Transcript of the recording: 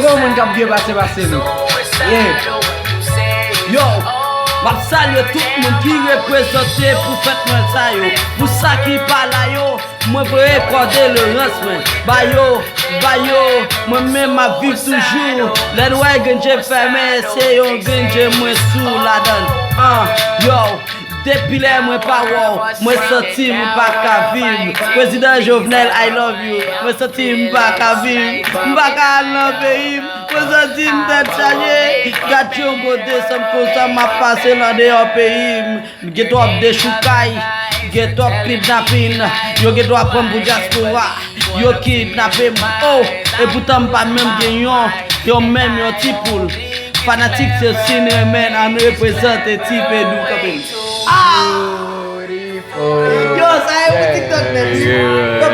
bon moun kap ge basse nou. Yeah. Yo, map salye tout moun ki represente pou fèt mwen sa yo. Pou sa ki pala yo, mwen vre rekorde le rens men. Bayo, mwen men ma viv toujou. Len wè genje fèmè, se yon genje mwen sou la dan. Yo, depi lè mwen pa wow, mwen soti mwen pa ka viv. Président Jovenel, I love you. Mwen soti mwen pa ka viv. Mwen pa ka nan peyi. Mwen soti mwen tèt chanye. Gat yon gode sam konsa ma pase nan de yon peyi. Get up de choukay, get up kidnapping. Yo get up pran pou diaspora. Yo kidnappé oh, et pourtant pas même genyon. Yo même yon tipoul. Fanatique c'est ciné men, on représente type nous comme. Yo, ça est pour TikTok.